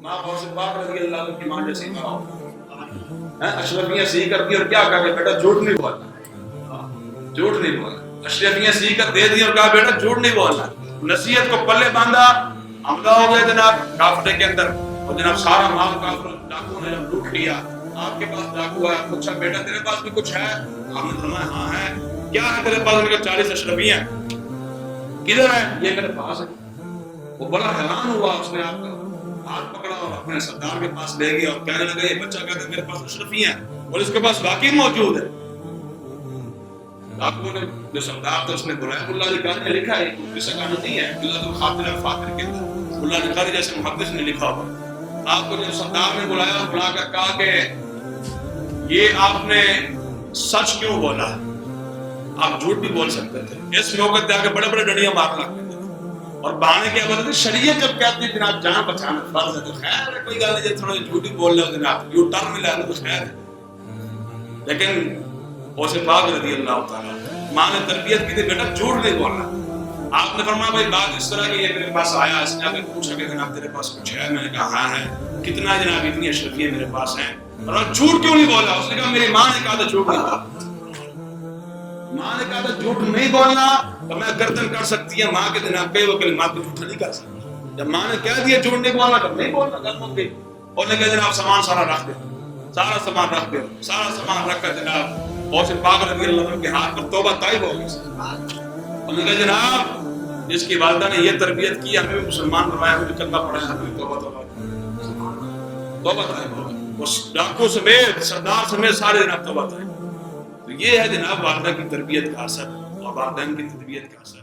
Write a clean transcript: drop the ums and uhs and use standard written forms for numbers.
ماں غوث پاک رضی اللہ عنہ کی ماں جیسی ماں ہو، اشرفیاں صحیح کرتی اور کیا کہا کہ بیٹا جھوٹ نہیں بولنا، جھوٹ نہیں بولنا، اشرفیاں صحیح کر دے دی اور کہا بیٹا جھوٹ نہیں بولنا، نصیحت کو پلے باندھا، حملہ ہو گیا جناب کافرے کے اندر، اور جناب سارا مال کافر ڈاکو نے جب لوٹ لیا، آپ کے پاس ڈاکو ہے، پوچھا بیٹا تیرے پاس بھی کچھ ہے؟ آپ نے فرمایا ہاں ہے، کیا ہے تیرے پاس؟ ان کے 40 اشرفیاں، کدھر ہے؟ یہ میرے پاس ہے۔ وہ بڑا حیران ہوا، اس نے آپ کا ہاتھ پکڑا اور اپنے سردار کے پاس لے گیا اور کہنے لگا یہ بچہ کہتا ہے میرے پاس اشرفیاں ہیں اور اس کے پاس واقعی موجود ہے۔ ڈاکو نے جو سردار تھا اس نے بلایا، اللہ علی قاری نے لکھا ہے، کسی کا نہیں ہے، اللہ الخاطر الفاتر کے اندر اللہ علی قاری جیسے محدث نے لکھا ہوا۔ آپ کو جو سردار نے بلایا اور بلا کر کہا کہ یہ آپ نے سچ کیوں بولا؟ آپ جھوٹ بھی بول سکتے تھے، اس موقع پہ آگے بڑے بڑے ڈنڈیاں مار لگتے تھے اور بہانے کیا بولتے تھے، شریعت جب کہتی ہے جناب جان بچانا فرض ہے تو خیر ہے، کوئی گل نہیں، جب تھوڑا جھوٹ ہی بول رہے ہو جناب یو ٹرن ملا ہے تو خیر ہے۔ لیکن غوث پاک رضی اللہ تعالیٰ ماں نے تربیت کی تھی بیٹا جھوٹ نہیں بولنا۔ آپ نے فرمایا بھائی بات اس طرح کی، یہ میرے پاس آیا، اس نے آگے پوچھا کہ جناب تیرے پاس کچھ ہے؟ میں نے کہا ہاں ہے۔ کتنا جناب؟ اتنی اشرفیاں میرے پاس ہیں۔ اور جھوٹ کیوں نہیں بولا؟ اس نے کہا میری ماں نے کہا تھا جھوٹ نہیں بولنا، ماں نے کہا تھا جھوٹ نہیں بولنا، تو میں گردن کر سکتی ہے ماں کے جناب کئی وہ کلمات کو جھوٹا نہیں کر سکتی، جب ماں نے کہہ دیا جھوٹ نہیں بولنا تو نہیں بولنا، گل مک گئی۔ اور نے کہا جناب سامان سارا رکھ دے، سارا سامان رکھ دے، سارا سامان رکھ کر جناب غوث پاک رضی اللہ عنہ کے ہاتھ پر توبہ طائب ہو گئی۔ انہوں نے کہا جناب جس کی والدہ نے یہ تربیت کی ہمیں بھی مسلمان بنوایا، ہمیں بھی کلمہ پڑھایا، ہمیں بھی توبہ طائب ہو گئی، اس ڈاکو سمیت سردار سمیت سارے جناب توبہ طائب۔ تو یہ ہے جناب والدہ کی تربیت کا اثر اور والدین کی تربیت کا اثر۔